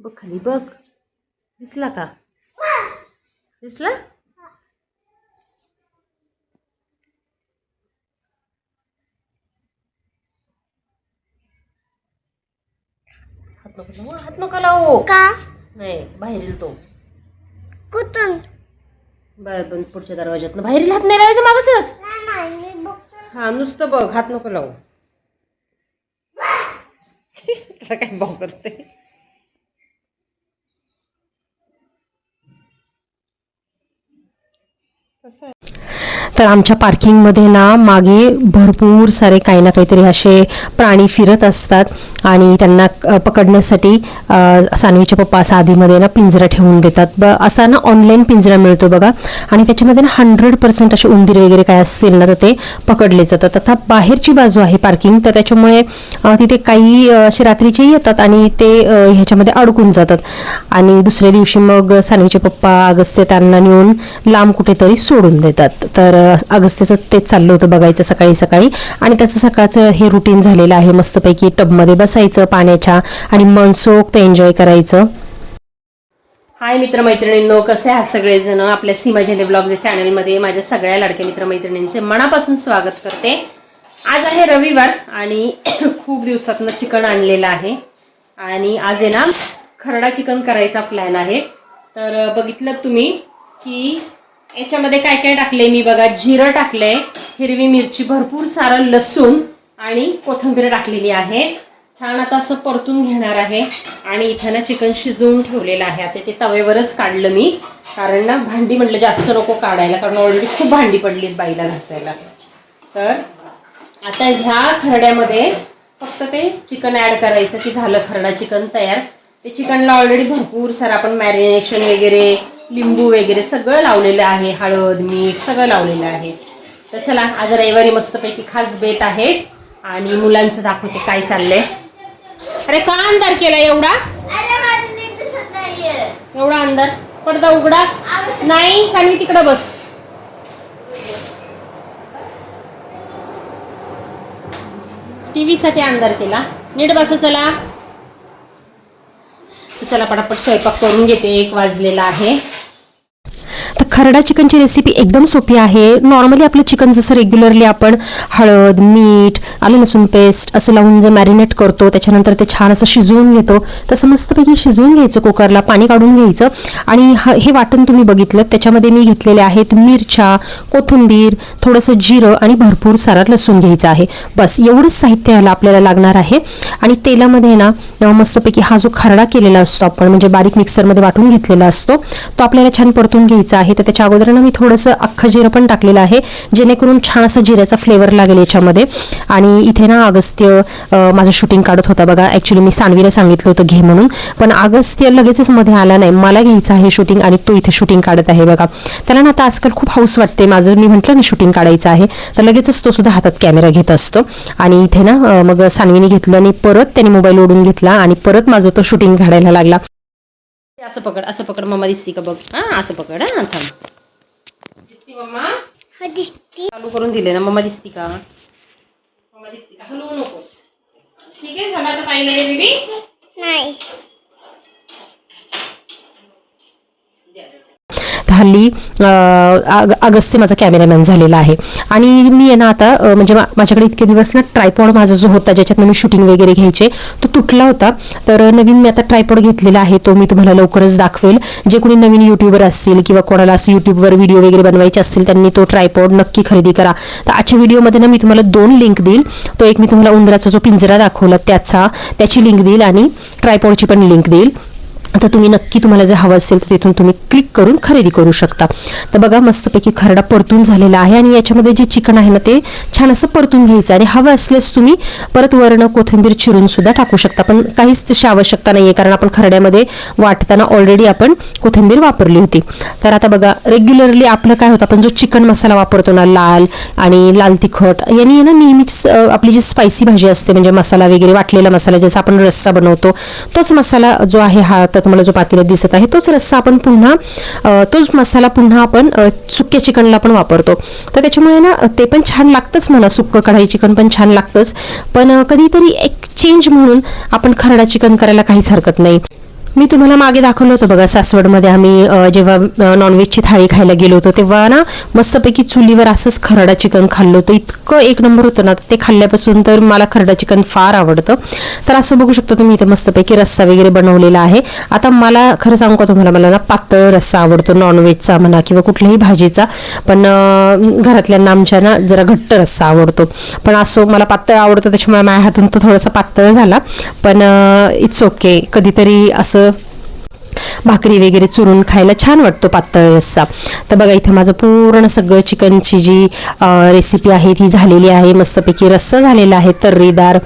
बघ खाली बघ. दिसला का? दिसला? हात नका लावू. का नाही बाहेर येईल तो. कुठून? बरं पुढच्या दरवाज्यातनं बाहेर येईल. हात नाही लावायचं मागं सर. नाही मी बघतो. हा नुसतं बघ, हात नको लावू. त्याला काय भाव करते. तर आमच्या पार्किंगमध्ये ना मागे भरपूर सारे काही ना काहीतरी असे प्राणी फिरत असतात आणि त्यांना पकडण्यासाठी सानवीचे पप्पा असा आधीमध्ये ना पिंजरा ठेवून देतात. असा ना ऑनलाईन पिंजरा मिळतो बघा आणि त्याच्यामध्ये ना 100% असे उंदीर वगैरे काय असतील ना तर ते पकडले जातात. आता बाहेरची बाजू आहे पार्किंग, तर त्याच्यामुळे तिथे काही असे रात्रीचे येतात आणि ते ह्याच्यामध्ये अडकून जातात आणि दुसऱ्या दिवशी मग सानवीचे पप्पा अगस्त्य त्यांना नेऊन लांब कुठेतरी सोडून देतात. तर अगस्त्याचं तेच चाललं होतं बघायचं सकाळी सकाळी आणि त्याचं सकाळचं हे रुटीन झालेलं आहे. मस्तपैकी टबमध्ये बसायचं पाण्याच्या आणि मनसोक्त एन्जॉय करायचं. हाय मित्रमैत्रिणींनो, कसे आहात सगळेजण. आपल्या सीमा झेंडे ब्लॉग चॅनलमध्ये माझ्या सगळ्या लाडक्या मित्रमैत्रिणींचे मनापासून स्वागत करते. आज आहे रविवार आणि खूप दिवसातनं चिकन आणलेलं आहे आणि आज आहे ना खरडा चिकन करायचा प्लॅन आहे. तर बघितलं तुम्ही की याच्यामध्ये काय काय टाकले मी बघा. जिरं टाकलंय, हिरवी मिरची, भरपूर सारं लसूण आणि कोथिंबीर टाकलेली आहे. छान आता असं परतून घेणार आहे आणि इथं ना चिकन शिजवून ठेवलेलं आहे. आता ते तव्यावरच काढलं मी, कारण ना भांडी म्हटलं जास्त नको काढायला, कारण ऑलरेडी खूप भांडी पडलीत बाईला घासायला. तर आता ह्या खरड्यामध्ये फक्त ते चिकन ॲड करायचं की झालं खरडा चिकन तयार. ते चिकनला ऑलरेडी भरपूर सारं आपण मॅरिनेशन वगैरे, लिंबू वगैरे सगळं लावलेलं आहे, हळद मीठ सगळं लावलेलं आहे. तर चला आज रविवारी मस्तपैकी खास बेत आहे आणि मुलांचं दाखवते काय चाललंय. अरे का अंधार केला एवढा? एवढा अंधार, पडदा उघडा. नाही सानवी तिकडं बस. टीव्ही साठी अंधार केला. नीट बस. चला पटापट स्वयंपाक करून घेते. 1 वाजलेला आहे. तर खरडा चिकनची रेसिपी एकदम सोपी आहे. नॉर्मली आपलं चिकन जसं रेग्युलरली आपण हळद मीठ आलं लसूण पेस्ट असं लावून जर मॅरिनेट करतो, त्याच्यानंतर ते छान असं शिजवून घेतो, तसं मस्तपैकी शिजवून घ्यायचं कुकरला, पाणी काढून घ्यायचं. आणि हे वाटण तुम्ही बघितलं त्याच्यामध्ये मी घेतलेले आहेत मिरच्या, कोथिंबीर, थोडंसं जिरं आणि भरपूर सारा लसूण घ्यायचा आहे. बस एवढंच साहित्य याला आपल्याला लागणार आहे. आणि तेलामध्ये ना मस्तपैकी हा जो खरडा केलेला असतो आपण, म्हणजे बारीक मिक्सरमध्ये वाटून घेतलेला असतो, तो आपल्याला छान परतून घ्यायचा आहे. तर त्याच्या अगोदर ना मी थोडंसं अख्खं जिरं पण टाकलेलं आहे, जेणेकरून छान असं जिऱ्याचा फ्लेवर लागेल याच्यामध्ये. आणि इथे ना अगस्त्य माझं शूटिंग काढत होता बघा. ॲक्च्युली मी सानवीला सांगितलं होतं घे म्हणून, पण अगस्त्य लगेचच मध्ये आला नाही. मला घ्यायचं आहे शूटिंग आणि तो इथे शूटिंग काढत आहे बघा. त्याला ना आता आजकाल खूप हौस वाटते माझं. मी म्हटलं ना शूटिंग काढायचं आहे, तर लगेचच तो सुद्धा हातात कॅमेरा घेत असतो. आणि इथे ना मग सानवीने घेतलं आणि परत त्याने मोबाईल ओढून घेतला आणि परत माझं तो शूटिंग काढायला लागला. असं पकड मम्मा दिसती का बघ. हा असं पकड. हा थांब. दिसती मम्मा? हा दिसती. चालू करून दिले ना. मम्मा दिसती का? मम्मा दिसती का? हलवू नकोस. ठीक आहे. झालं आता पाहिलं बेबी? नाही. हल्ली अगस्त्य माझा कॅमेरामॅन झालेला आहे. आणि मी आहे ना आता म्हणजे माझ्याकडे इतके दिवस ना ट्रायपॉड माझा जो होता ज्याच्यातनं मी शूटिंग वगैरे घ्यायचे तो तुटला होता. तर नवीन मी आता ट्रायपॉड घेतलेला आहे, तो मी तुम्हाला लवकरच दाखवेल. जे कोणी नवीन युट्यूबर असतील किंवा कोणाला असं युट्यूबवर व्हिडिओ वगैरे बनवायचे असतील त्यांनी तो ट्रायपॉड नक्की खरेदी करा. तर आजच्या व्हिडिओमध्ये ना मी तुम्हाला 2 लिंक देईल. तो एक मी तुम्हाला उंदराचा जो पिंजरा दाखवला त्याची लिंक देईल आणि ट्रायपॉडची पण लिंक देईल. आता तुम्ही नक्की तुम्हाला जर हवं असेल तर तिथून तुम्ही क्लिक करून खरेदी करू शकता. तर बघा मस्तपैकी खरडा परतून झालेला आहे आणि याच्यामध्ये जे चिकन आहे ना ते छान असं परतून घ्यायचं आणि हवं असल्यास तुम्ही परत वरण कोथिंबीर चिरून सुद्धा टाकू शकता, पण काहीच तशी आवश्यकता नाहीये कारण आपण खरड्यामध्ये वाटताना ऑलरेडी आपण कोथिंबीर वापरली होती. तर आता बघा रेग्युलरली आपलं काय होतं, आपण जो चिकन मसाला वापरतो ना लाल तिखट यांनी ना नेहमीच आपली जी स्पायसी भाजी असते म्हणजे मसाला वगैरे वाटलेला मसाला ज्याचा आपण रस्सा बनवतो तोच मसाला जो आहे हा तुम्हाला जो पातेल्यात दिसत आहे तोच रस्सा आपण पुन्हा तोच मसाला पुन्हा आपण सुक्या चिकनला पण वापरतो. तर त्याच्यामुळे ना ते पण छान लागतंच म्हणा, सुक्कं कढाई चिकन पण छान लागतंच, पण कधीतरी एक चेंज म्हणून आपण खरडा चिकन करायला काहीच हरकत नाही. मी तुम्हाला मागे दाखवलं होतं बघा, सासवडमध्ये आम्ही जेव्हा नॉनव्हेजची थाळी खायला गेलो होतो तेव्हा ना मस्तपैकी चुलीवर असंच खरडा चिकन खाल्लं होतं. इतकं एक नंबर होतं ना, ते खाल्ल्यापासून तर मला खरडा चिकन फार आवडतं. तर असं बघू शकतो तुम्ही, इथे मस्तपैकी रस्सा वगैरे बनवलेला आहे. आता मला खरं सांगू का तुम्हाला, मला ना पातळ रस्सा आवडतो, नॉनव्हेजचा म्हणा किंवा कुठल्याही भाजीचा. पण घरातल्यांना आमच्या ना जरा घट्ट रस्सा आवडतो. पण असो, मला पातळ आवडतो त्याच्यामुळे माझ्या हातून तो थोडासा पातळ झाला. पण इट्स ओके, कधीतरी असं भाकरी वगैरे चुरून खायला छान वाटतो पातळ रस्सा. तर बघा, इथे माझं पूर्ण सगळं चिकनची जी रेसिपी आहे ती झालेली आहे. मस्तपैकी रस्सा झालेला आहे तर्रीदार,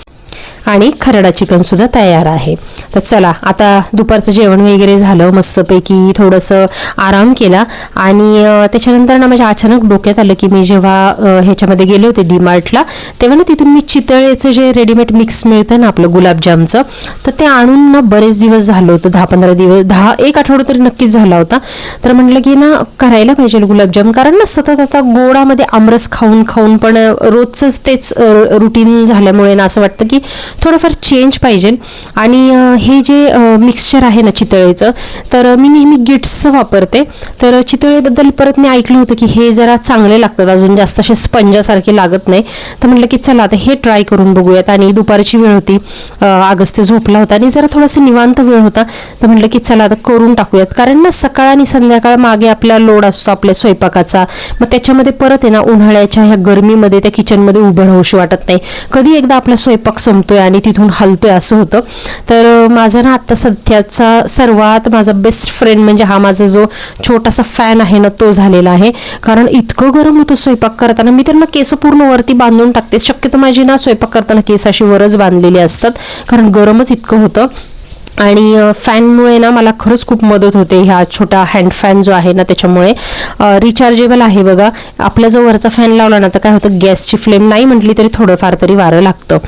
आणि खरडा चिकन सुद्धा तयार आहे. तर चला, आता दुपारचं जेवण वगैरे झालं, मस्तपैकी थोडंसं आराम केला. आणि त्याच्यानंतर ना माझ्या अचानक डोक्यात आलं की मी जेव्हा ह्याच्यामध्ये गेले होते डीमार्टला, तेव्हा ना तिथून मी चितळेचं जे रेडीमेड मिक्स मिळतं ना आपलं गुलाबजामचं, तर ते आणून ना बरेच दिवस झालं होतं, 10-15 दिवस, एक आठवडा तरी नक्कीच झाला होता. तर म्हटलं की ना करायला पाहिजे गुलाबजाम, कारण ना सतत आता गोडामध्ये आमरस खाऊन खाऊन पण रोजचंच तेच रुटीन झाल्यामुळे ना असं वाटतं की थोडंफार चेंज पाहिजे. आणि हे जे मिक्सचर आहे ना चितळेचं, तर मी नेहमी गिट्सचं वापरते. तर चितळेबद्दल परत मी ऐकलं होतं की हे जरा चांगले लागतात, अजून जास्त असे स्पंजासारखे लागत नाही. तर म्हटलं की चला आता हे ट्राय करून बघूयात. आणि दुपारची वेळ होती, अगस्त्य झोपला होता आणि जरा थोडासा निवांत वेळ होता. तर म्हटलं की चला आता करून टाकूयात, कारण ना सकाळ आणि संध्याकाळ मागे आपला लोड असतो आपल्या स्वयंपाकाचा. मग त्याच्यामध्ये परत आहे ना उन्हाळ्याच्या ह्या गरमीमध्ये त्या किचनमध्ये उभं राहूशी वाटत नाही. कधी एकदा आपला स्वयंपाक संपतोय आणि तिथून हलतोय असं होतं. तर माझा ना आता सध्याचा सर्वात माझा बेस्ट फ्रेंड म्हणजे हा माझा जो छोटासा फॅन आहे ना तो झालेला आहे. कारण इतकं गरम होतं स्वयंपाक करताना. मी तर ना केस पूर्ण वरती बांधून टाकते. शक्यतो माझी ना स्वयंपाक करताना केस अशी वरच बांधलेली असतात, कारण गरमच इतकं होतं. आणि फॅनमुळे ना मला खरंच खूप मदत होते. ह्या छोटा हँड फॅन जो आहे ना त्याच्यामुळे रिचार्जेबल आहे बघा. आपला जो वरचा फॅन लावला ना तर काय होतं, गॅसची फ्लेम नाही म्हटली तरी थोडंफार तरी वारं लागतं.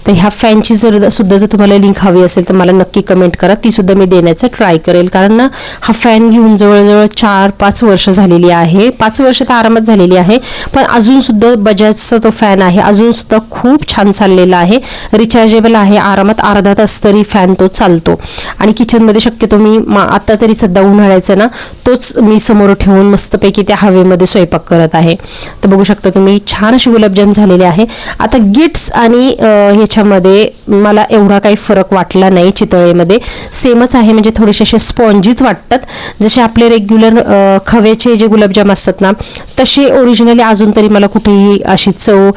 तर ह्या फॅनची सुद्धा जर तुम्हाला लिंक हवी असेल तर मला नक्की कमेंट करा, ती सुद्धा मी देण्याचा ट्राय करेल. कारण ना हा फॅन घेऊन जवळजवळ 4-5 वर्ष झालेली आहे. 5 वर्ष तर आरामात झालेली आहे. पण अजून सुद्धा बजाजचा तो फॅन आहे, अजून सुद्धा खूप छान चाललेला आहे. रिचार्जेबल आहे, आरामात अर्धा तास तरी फॅन तो चालतो. आणि किचनमध्ये शक्यतो मी आता तरी सध्या उन्हाळ्याचं ना तोच मी समोर ठेवून मस्तपैकी त्या हवेमध्ये स्वयंपाक करत आहे. तर बघू शकता तुम्ही, छान अशी गुलाबजाम झालेले आहे. आता गिट्स आणि ह्याच्यामध्ये मला एवढा काही फरक वाटला नाही. चितळेमध्ये सेमच आहे, म्हणजे थोडेसे असे स्पॉन्जीच वाटतात, जसे आपले रेग्युलर खव्याचे जे गुलाबजाम असतात ना तसे ओरिजिनली अजून तरी मला कुठेही अशी चव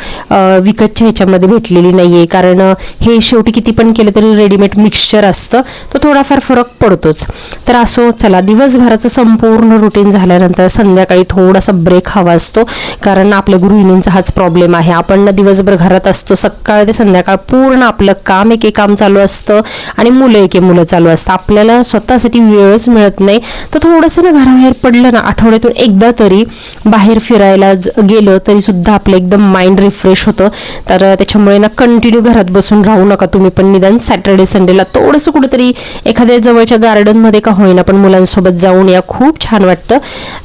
विकतच्या ह्याच्यामध्ये भेटलेली नाहीये. कारण हे शेवटी किती पण केलं तरी रेडीमेड मिक्सचर असतं, तो थोडाफार फरक पडतोच. तर असो, चला दिवसभराचं संपूर्ण रुटीन झाल्यानंतर संध्याकाळी थोडासा ब्रेक हवा असतो. कारण आपल्या गृहिणींचा हाच प्रॉब्लेम आहे. आपण दिवसभर घरात असतो, सकाळ ते संध्याकाळ पूर्ण आपलं काम एके काम चालू असतं आणि मुलं चालू असतं. आपल्याला स्वतःसाठी वेळच मिळत नाही. तर थोडंसं ना घराबाहेर पडलं ना, आठवड्यातून एकदा तरी बाहेर फिरायला गेलं तरी सुद्धा आपलं एकदम माइंड रिफ्रेश होतं. तर त्याच्यामुळे ना कंटिन्यू घरात बसून राहू नका तुम्ही पण. निदान सॅटर्डे संडेला थोडंसं कुठेतरी एखाद्या जवळच्या गार्डनमध्ये का होईना पण मुलांसोबत जाऊन या, खूप छान वाटतं.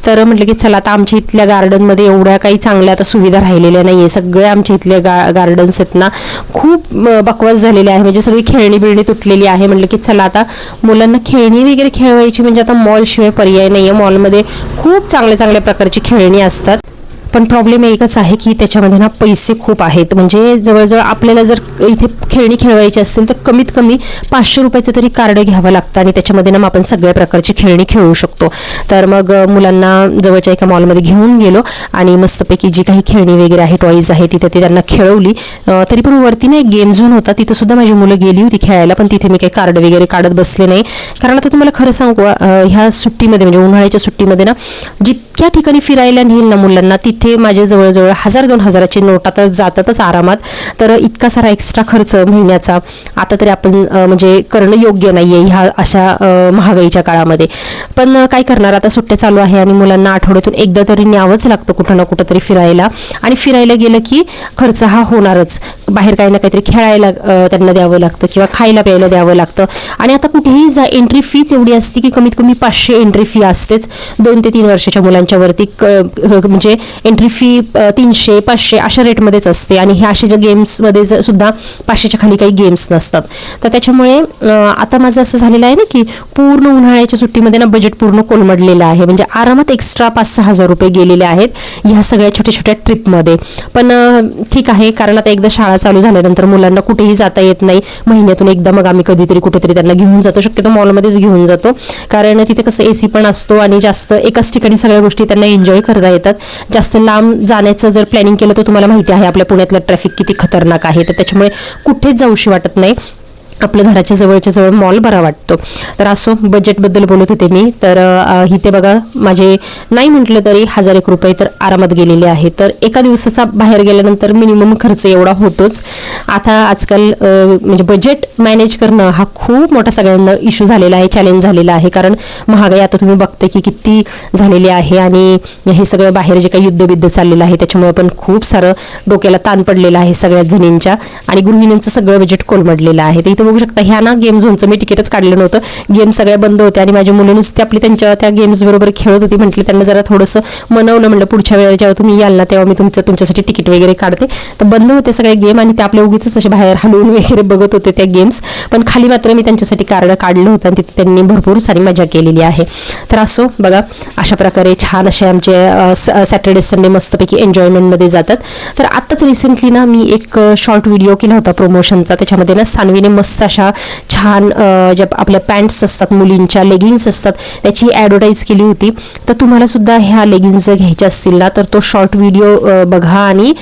तर म्हटलं की चला, आता आमच्या इथल्या गार्डनमध्ये एवढ्या काही चांगल्या आता सुविधा राहिलेल्या नाहीये. सगळ्या आमच्या इथल्या गार्डन्स आहेत ना खूप बकवास झालेले आहे, म्हणजे सगळी खेळणी बिळणी तुटलेली आहे. म्हटलं की चला, आता मुलांना खेळणी वगैरे खेळवायची म्हणजे आता मॉलशिवाय पर्याय नाहीये. मॉलमध्ये खूप चांगल्या प्रकारची खेळणी असतात. पण प्रॉब्लेम एकच आहे की त्याच्यामध्ये ना पैसे खूप आहेत. म्हणजे जवळजवळ आपल्याला जर इथे खेळणी खेळवायची असेल तर कमीत कमी 500 रुपयाचं तरी कार्ड घ्यावं लागतं आणि त्याच्यामध्ये ना आपण सगळ्या प्रकारची खेळणी खेळू शकतो. तर मग मुलांना जवळच्या एका मॉलमध्ये घेऊन गेलो आणि मस्तपैकी जी काही खेळणी वगैरे आहे, टॉईज आहे, तिथे ते त्यांना खेळवली. तरी पण वरती ना एक गेम झोन होता, तिथं सुद्धा माझी मुलं गेली होती खेळायला. पण तिथे मी काही कार्ड वगैरे काढत बसले नाही. कारण आता तुम्हाला खरं सांगू, ह्या सुट्टीमध्ये म्हणजे उन्हाळ्याच्या सुट्टीमध्ये ना जितक्या ठिकाणी फिरायला नेईल ना मुलांना, तिथे माझे जवळजवळ 1000-2000ची नोट आता जातातच आरामात. तर इतका सारा एक्स्ट्रा खर्च महिन्याचा आता तरी आपण म्हणजे करणं योग्य नाहीये ह्या अशा महागाईच्या काळामध्ये. पण काय करणार, आता सुट्ट्या चालू आहे आणि मुलांना आठवड्यातून एकदा तरी न्यावंच लागतं कुठं ना कुठं तरी फिरायला. आणि फिरायला गेलं की खर्च हा होणारच. बाहेर काही ना काहीतरी खेळायला त्यांना द्यावं लागतं किंवा खायला प्यायला द्यावं लागतं. आणि आता कुठेही जा एंट्री फीच एवढी असते की कमीत कमी 500 एंट्री फी असतेच 2 ते 3 वर्षाच्या मुलांच्या वरती. म्हणजे एंट्री फी 300 500 अशा रेटमध्येच असते आणि ह्या अशा ज्या गेम्समध्ये सुद्धा 500च्या खाली काही गेम्स नसतात. तर त्याच्यामुळे आता माझं असं झालेलं आहे ना की पूर्ण उन्हाळ्याच्या सुट्टीमध्ये ना बजेट पूर्ण कोलमडलेलं आहे. म्हणजे आरामात एक्स्ट्रा 5-6 हजार रुपये गेलेले आहेत ह्या सगळ्या छोट्या छोट्या ट्रिपमध्ये. पण ठीक आहे, कारण आता एकदा शाळा चालू झाल्यानंतर मुलांना कुठेही जाता येत नाही. महिन्यातून एकदा मग आम्ही कधीतरी कुठेतरी त्यांना घेऊन जातो, शक्यतो मॉलमध्येच घेऊन जातो, कारण तिथे कसं AC पण असतो आणि जास्त एकाच ठिकाणी सगळ्या गोष्टी त्यांना एन्जॉय करता येतात. जास्त लांब जाण्याचं जर प्लॅनिंग केलं तर तुम्हाला माहिती आहे आपल्या पुण्यातलं ट्रॅफिक किती खतरनाक आहे, तर त्याच्यामुळे कुठेच जाऊशी वाटत नाही. आपल्या घराच्या जवळच्या जवळ मॉल बरा वाटतो. तर असो, बजेटबद्दल बोलत होते मी. तर इथे बघा माझे नाही म्हटलं तरी 1001 रुपये तर आरामात गेलेले आहेत. तर एका दिवसाचा बाहेर गेल्यानंतर मिनिमम खर्च एवढा होतोच. आता आजकाल म्हणजे बजेट मॅनेज करणं हा खूप मोठा सगळ्यांना इश्यू झालेला आहे, चॅलेंज झालेला आहे. कारण महागाई आता तुम्ही बघते की किती झालेली आहे आणि हे सगळं बाहेर जे काही युद्धबिद्ध चाललेलं आहे त्याच्यामुळे पण खूप सारं डोक्याला ताण पडलेला आहे सगळ्याच जणींच्या आणि गृहिणींचं सगळं बजेट कोलमडलेलं आहे. तर इथं बघू शकता ह्या ना गेम झोनचं मी तिकीटच काढलं नव्हतं. गेम सगळ्या बंद होत्या आणि माझी मुलं नुसती आपली त्यांच्या त्या गेम्स बरोबर खेळत होती. म्हटलं त्यांना जरा थोडंसं मनवलं, म्हणलं पुढच्या वेळेला जेव्हा तुम्ही याल ना तेव्हा मी तुमच्यासाठी तिकीट वगैरे काढते. तर बंद होते सगळे गेम आणि ते आपल्या उगीच असे बाहेर हलवून वगैरे बघत होते त्या गेम्स. पण खाली मात्र मी त्यांच्यासाठी कार्ड काढलं होतं आणि तिथे त्यांनी भरपूर सारी मजा केलेली आहे. तर असो बघा, अशा प्रकारे छान असे आमचे सॅटर्डे संडे मस्तपैकी एन्जॉयमेंटमध्ये जातात. तर आत्ताच रिसेंटली ना मी एक शॉर्ट व्हिडिओ केला होता प्रमोशनचा. त्याच्यामध्ये ना सानवीने मस्त अशा छान ज्या आपल्या पॅन्ट्स असतात मुलींच्या, लेगिन्स असतात, त्याची ॲडव्हर्टाईज केली होती. तर तुम्हाला सुद्धा ह्या लेगिन्स जर घ्यायच्या असतील ना तर तो शॉर्ट व्हिडिओ बघा आणि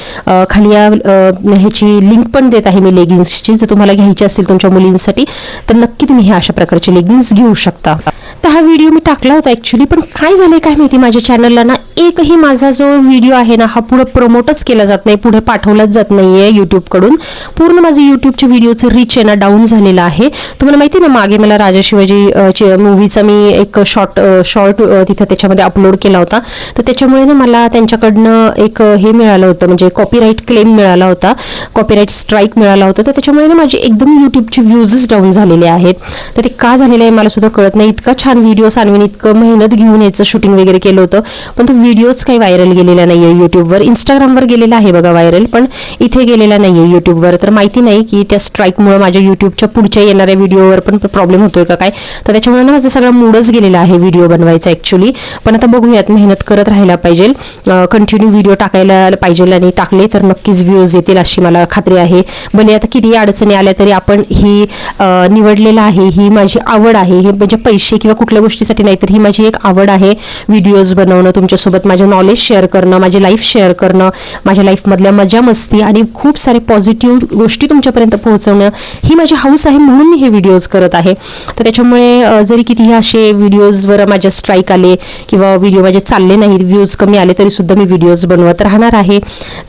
खाली ह्याची लिंक पण देत आहे मी लेगिन्सची. जर तुम्हाला घ्यायची असतील तुमच्या मुलींसाठी तर नक्की तुम्ही ह्या अशा प्रकारचे लेगिन्स घेऊ शकता. तर हा व्हिडिओ मी टाकला होता ॲक्च्युली, पण काय झालंय काय माहिती, माझ्या चॅनलला ना एकही माझा जो व्हिडिओ आहे ना हा पुढे प्रमोटच केला जात नाही, पुढे पाठवलाच जात नाहीये यूट्यूबकडून. पूर्ण माझं यूट्यूबच्या व्हिडिओचं रीच आहे ना डाऊन झालेलं आहे. तुम्हाला माहिती ना मागे मला राजा शिवाजी मूवीचा मी एक शॉर्ट तिथं त्याच्यामध्ये अपलोड केला होता. तर त्याच्यामुळे ना मला त्यांच्याकडनं एक हे मिळालं होतं, म्हणजे कॉपीराईट क्लेम मिळाला होता, कॉपीराईट स्ट्राईक मिळाला होता. तर त्याच्यामुळे ना माझे एकदम यूट्यूबचे व्ह्यूजच डाऊन झालेले आहेत. तर ते का झालेलं आहे मला सुद्धा कळत नाही. इतका छान व्हिडिओ सानवीने इतकं मेहनत घेऊन याचं शूटिंग वगैरे केलं होतं, पण तो व्हिडिओच काही व्हायरल गेलेला नाहीये यूट्यूबवर. इंस्टाग्रामवर गेलेला आहे बघा व्हायरल, पण इथे गेलेला नाहीये यूट्यूबवर. तर माहिती नाही की त्या स्ट्राईकमुळे माझ्या यूट्यूबच्या पुढच्या येणाऱ्या व्हिडिओवर पण प्रॉब्लेम होतोय का काय. तर त्याच्यामुळे ना माझा सगळा मूडच गेलेला आहे व्हिडिओ बनवायचा ॲक्च्युली. पण आता बघूयात, मेहनत करत राहायला पाहिजे, कंटिन्यू व्हिडिओ टाकायला पाहिजे आणि टाकले तर नक्कीच व्ह्यूज येतील अशी मला खात्री आहे. भले आता किती अडचणी आल्या तरी आपण ही निवडलेलं आहे, ही माझी आवड आहे. हे म्हणजे पैसे किंवा कुठल्या गोष्टीसाठी नाही, तर ही माझी एक आवड आहे. व्हिडिओज बनवणं, तुमच्यासोबत माझं नॉलेज शेअर करणं, माझी लाईफ शेअर करणं, माझ्या लाईफमधल्या मजा मस्ती आणि खूप सारे पॉझिटिव्ह गोष्टी तुमच्यापर्यंत पोहोचवणं ही माझी हौस आहे, म्हणून मी हे व्हिडिओज करत आहे. तर त्याच्यामुळे जरी कितीही असे व्हिडिओजवर माझ्या स्ट्राईक आले किंवा व्हिडिओ माझे चालले नाहीत, व्ह्यूज कमी आले, तरी सुद्धा मी व्हिडिओज बनवत राहणार आहे.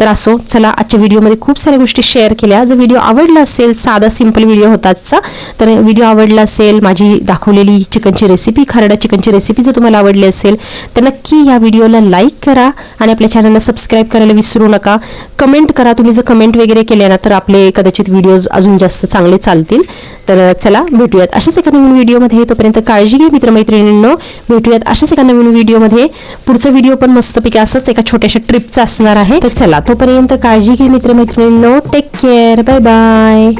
तर असो, चला आजच्या व्हिडिओमध्ये खूप साऱ्या गोष्टी शेअर केल्या. जर व्हिडिओ आवडला असेल, साधा सिंपल व्हिडिओ होता आजचा, तर व्हिडिओ आवडला असेल, माझी दाखवलेली चिकनची रेसिपी, खरडा चिकनची रेसिपी जर तुम्हाला आवडली असेल तर नक्की या व्हिडिओला लाईक करा आणि आपल्या चॅनलला सबस्क्राईब करायला विसरू नका. कमेंट करा, तुम्ही जर कमेंट वगैरे केले ना तर आपले कदाचित व्हिडिओज अजून जास्त चांगले चालतील. तर चला भेटूयात अशाच एका नवीन व्हिडिओमध्ये. तोपर्यंत काळजी घ्या मित्रमैत्रिणींनो, भेटूयात अशाच एका नवीन व्हिडिओमध्ये. पुढचा व्हिडिओ पण मस्तपैकी असाच एका छोट्याशा ट्रिपचा असणार आहे. तर चला तोपर्यंत काळजी घ्या मित्रमैत्रिणींनो, टेक केअर, बाय बाय.